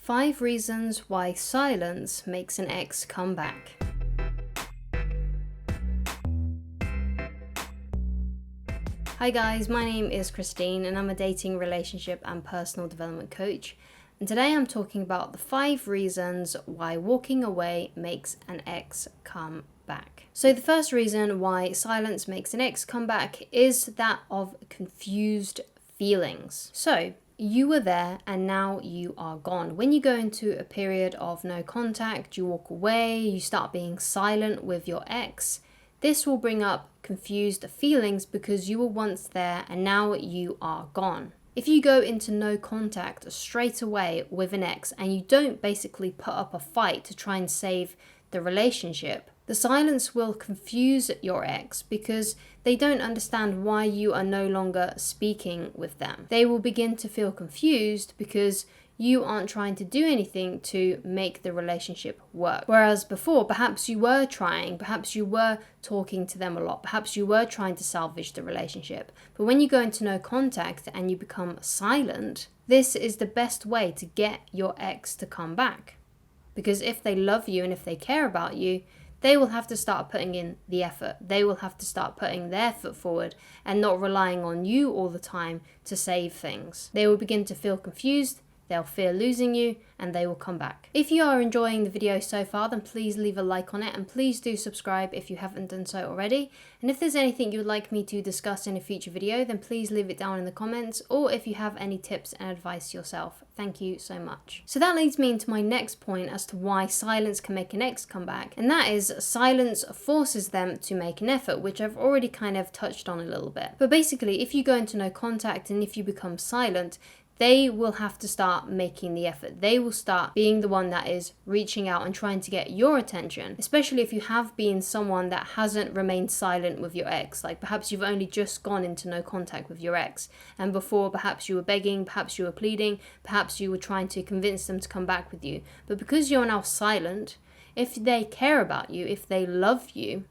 5 reasons why silence makes an ex come back. Hi guys, my name is Christine and I'm a dating, relationship and personal development coach. And today I'm talking about the 5 reasons why walking away makes an ex come back. So the first reason why silence makes an ex come back is that of confused feelings. So you were there and now you are gone. When you go into a period of no contact, you walk away, you start being silent with your ex, this will bring up confused feelings because you were once there and now you are gone. If you go into no contact straight away with an ex and you don't basically put up a fight to try and save the relationship, the silence will confuse your ex because they don't understand why you are no longer speaking with them. They will begin to feel confused because you aren't trying to do anything to make the relationship work. Whereas before, perhaps you were trying, perhaps you were talking to them a lot, perhaps you were trying to salvage the relationship. But when you go into no contact and you become silent, this is the best way to get your ex to come back. Because if they love you and if they care about you, they will have to start putting in the effort. They will have to start putting their foot forward and not relying on you all the time to save things. They will begin to feel confused, they'll fear losing you, and they will come back. If you are enjoying the video so far, then please leave a like on it and please do subscribe if you haven't done so already. And if there's anything you would like me to discuss in a future video, then please leave it down in the comments, or if you have any tips and advice yourself. Thank you so much. So that leads me into my next point as to why silence can make an ex come back, and that is silence forces them to make an effort, which I've already kind of touched on a little bit. But basically, if you go into no contact and if you become silent, they will have to start making the effort. They will start being the one that is reaching out and trying to get your attention, especially if you have been someone that hasn't remained silent with your ex. Like perhaps you've only just gone into no contact with your ex, and before perhaps you were begging, perhaps you were pleading, perhaps you were trying to convince them to come back with you. But because you're now silent, if they care about you, if they love you,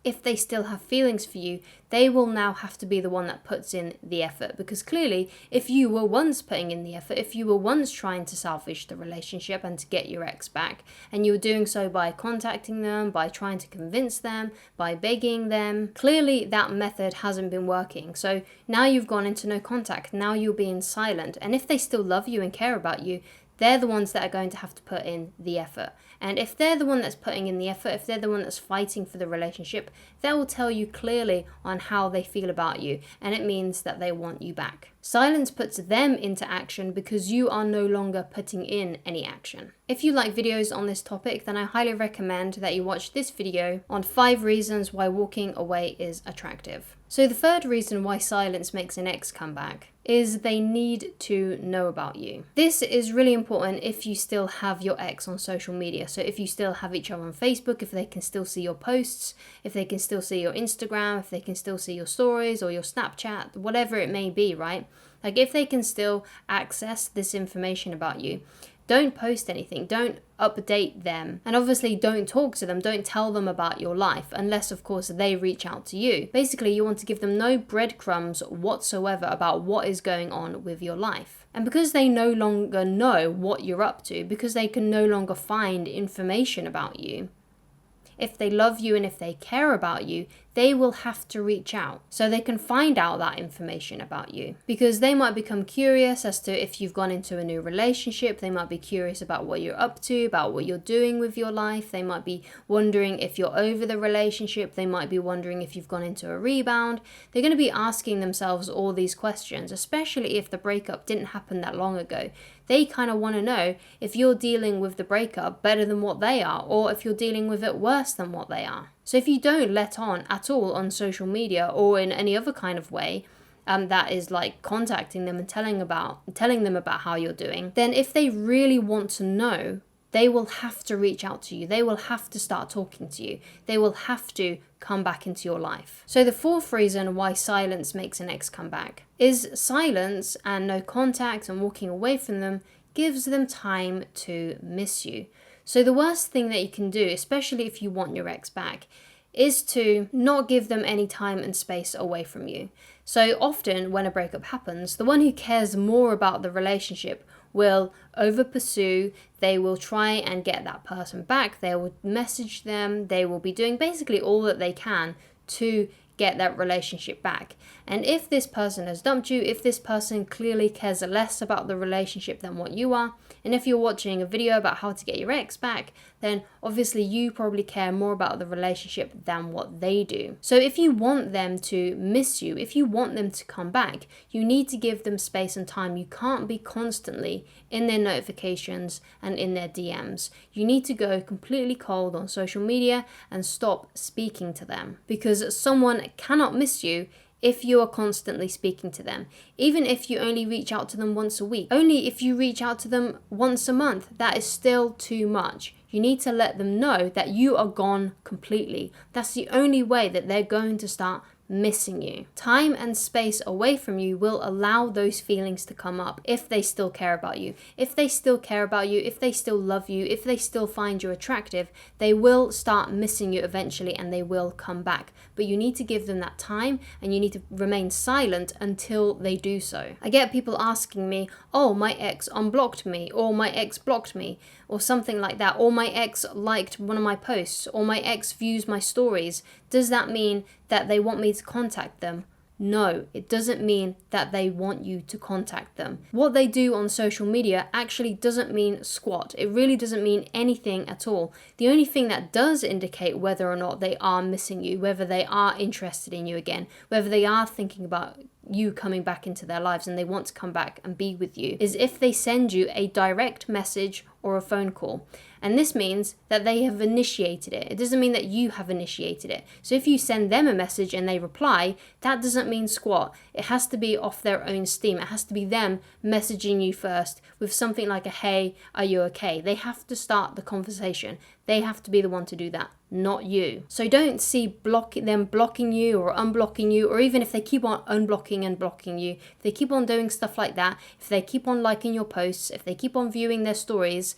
if they still have feelings for you, they will now have to be the one that puts in the effort. Because clearly, if you were once putting in the effort, if you were once trying to salvage the relationship and to get your ex back, and you were doing so by contacting them, by trying to convince them, by begging them, clearly that method hasn't been working. So now you've gone into no contact, now you're being silent. And if they still love you and care about you, they're the ones that are going to have to put in the effort. And if they're the one that's putting in the effort, if they're the one that's fighting for the relationship, they will tell you clearly on how they feel about you, and it means that they want you back. Silence puts them into action because you are no longer putting in any action. If you like videos on this topic, then I highly recommend that you watch this video on 5 reasons why walking away is attractive. So the third reason why silence makes an ex come back is they need to know about you. This is really important if you still have your ex on social media. So if you still have each other on Facebook, if they can still see your posts, if they can still see your Instagram, if they can still see your stories or your Snapchat, whatever it may be, right? Like if they can still access this information about you, don't post anything, don't update them, and obviously don't talk to them, don't tell them about your life, unless of course they reach out to you. Basically, you want to give them no breadcrumbs whatsoever about what is going on with your life. And because they no longer know what you're up to, because they can no longer find information about you, if they love you and if they care about you, they will have to reach out so they can find out that information about you. Because they might become curious as to if you've gone into a new relationship, they might be curious about what you're up to, about what you're doing with your life, they might be wondering if you're over the relationship, they might be wondering if you've gone into a rebound. They're going to be asking themselves all these questions, especially if the breakup didn't happen that long ago. They kind of want to know if you're dealing with the breakup better than what they are, or if you're dealing with it worse than what they are. So if you don't let on at all on social media or in any other kind of way, that is like contacting them and telling them about how you're doing, then if they really want to know, they will have to reach out to you. They will have to start talking to you. They will have to come back into your life. So the fourth reason why silence makes an ex come back is silence and no contact and walking away from them gives them time to miss you. So the worst thing that you can do, especially if you want your ex back, is to not give them any time and space away from you. So often when a breakup happens, the one who cares more about the relationship will over pursue. They will try and get that person back. They will message them. They will be doing basically all that they can to get that relationship back. And if this person has dumped you, if this person clearly cares less about the relationship than what you are, and if you're watching a video about how to get your ex back, then obviously you probably care more about the relationship than what they do. So if you want them to miss you, if you want them to come back, you need to give them space and time. You can't be constantly in their notifications and in their DMs. You need to go completely cold on social media and stop speaking to them, because someone cannot miss you if you are constantly speaking to them. Even if you only reach out to them once a week, only if you reach out to them once a month, that is still too much. You need to let them know that you are gone completely. That's the only way that they're going to start missing you. Time and space away from you will allow those feelings to come up if they still care about you. If they still care about you, if they still love you, if they still find you attractive, they will start missing you eventually and they will come back. But you need to give them that time and you need to remain silent until they do so. I get people asking me, oh, my ex unblocked me, or my ex blocked me, or something like that, or my ex liked one of my posts, or my ex views my stories. Does that mean that they want me to contact them? No, it doesn't mean that they want you to contact them. What they do on social media actually doesn't mean squat. It really doesn't mean anything at all. The only thing that does indicate whether or not they are missing you, whether they are interested in you again, whether they are thinking about you coming back into their lives and they want to come back and be with you, is if they send you a direct message or a phone call. And this means that they have initiated it. It doesn't mean that you have initiated it. So if you send them a message and they reply, that doesn't mean squat. It has to be off their own steam. It has to be them messaging you first with something like a, hey, are you okay? They have to start the conversation. They have to be the one to do that, not you. So don't see them blocking you or unblocking you, or even if they keep on unblocking and blocking you, if they keep on doing stuff like that, if they keep on liking your posts, if they keep on viewing their stories,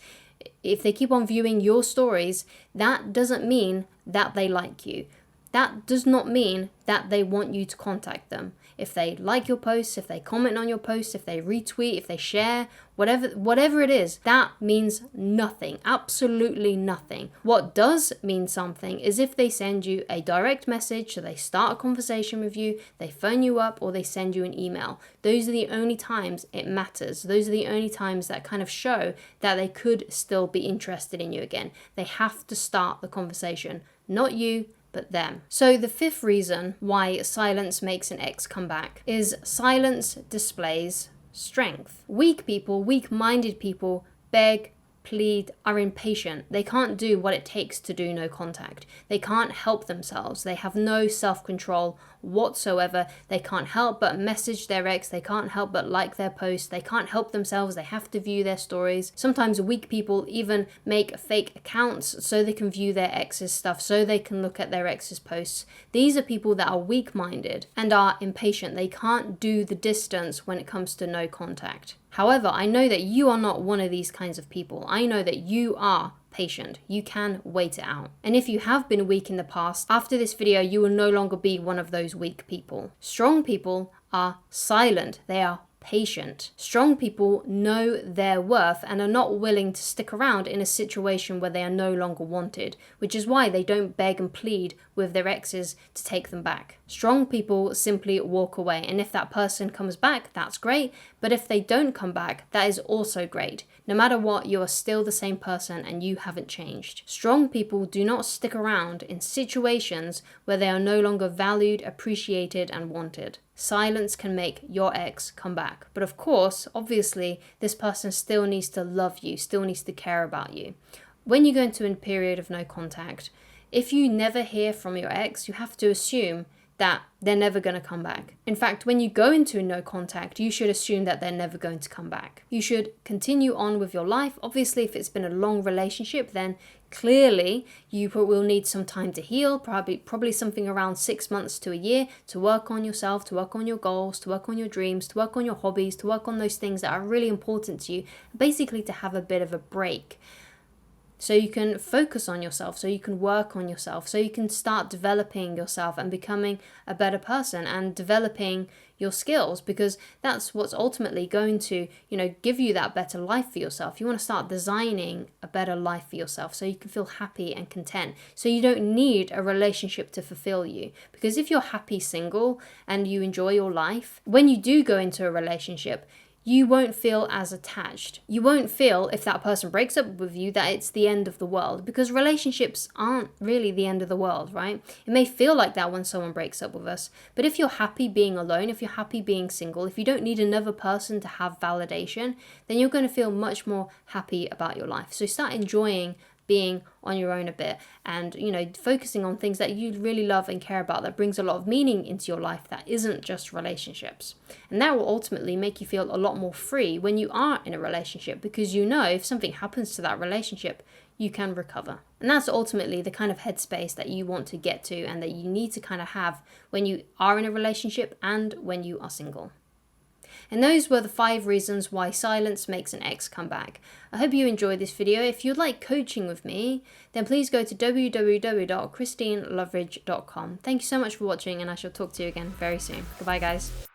if they keep on viewing your stories, that doesn't mean that they like you. That does not mean that they want you to contact them. If they like your posts, if they comment on your posts, if they retweet, if they share, whatever it is, that means nothing, absolutely nothing. What does mean something is if they send you a direct message, so they start a conversation with you, they phone you up, or they send you an email. Those are the only times it matters. Those are the only times that kind of show that they could still be interested in you again. They have to start the conversation, not you, but them. So the fifth reason why silence makes an ex come back is silence displays strength. Weak people, weak-minded people beg, plead, are impatient. They can't do what it takes to do no contact. They can't help themselves. They have no self-control whatsoever. They can't help but message their ex. They can't help but like their posts. They can't help themselves. They have to view their stories. Sometimes weak people even make fake accounts so they can view their ex's stuff, so they can look at their ex's posts. These are people that are weak-minded and are impatient. They can't do the distance when it comes to no contact. However, I know that you are not one of these kinds of people. I know that you are patient. You can wait it out. And if you have been weak in the past, after this video, you will no longer be one of those weak people. Strong people are silent. They are patient. Strong people know their worth and are not willing to stick around in a situation where they are no longer wanted, which is why they don't beg and plead with their exes to take them back. Strong people simply walk away, and if that person comes back, that's great, but if they don't come back, that is also great. No matter what, you are still the same person and you haven't changed. Strong people do not stick around in situations where they are no longer valued, appreciated, and wanted. Silence can make your ex come back. But of course, obviously, this person still needs to love you, still needs to care about you. When you go into a period of no contact, if you never hear from your ex, you have to assume that they're never going to come back. In fact, when you go into no contact, you should assume that they're never going to come back. You should continue on with your life. Obviously, if it's been a long relationship, then clearly you will need some time to heal, probably something around 6 months to a year, to work on yourself, to work on your goals, to work on your dreams, to work on your hobbies, to work on those things that are really important to you, basically to have a bit of a break. so you can focus on yourself, so you can work on yourself, so you can start developing yourself and becoming a better person and developing your skills, because that's what's ultimately going to, give you that better life for yourself. You want to start designing a better life for yourself so you can feel happy and content. So you don't need a relationship to fulfill you, because if you're happy single and you enjoy your life, when you do go into a relationship, you won't feel as attached. You won't feel, if that person breaks up with you, that it's the end of the world, because relationships aren't really the end of the world, right? It may feel like that when someone breaks up with us, but if you're happy being alone, if you're happy being single, if you don't need another person to have validation, then you're going to feel much more happy about your life. So start enjoying being on your own a bit, and focusing on things that you really love and care about, that brings a lot of meaning into your life, that isn't just relationships. And that will ultimately make you feel a lot more free when you are in a relationship, because if something happens to that relationship, you can recover. And that's ultimately the kind of headspace that you want to get to, and that you need to kind of have when you are in a relationship and when you are single. And those were the 5 reasons why silence makes an ex come back. I hope you enjoyed this video. If you'd like coaching with me, then please go to www.christineloveridge.com. Thank you so much for watching, and I shall talk to you again very soon. Goodbye, guys.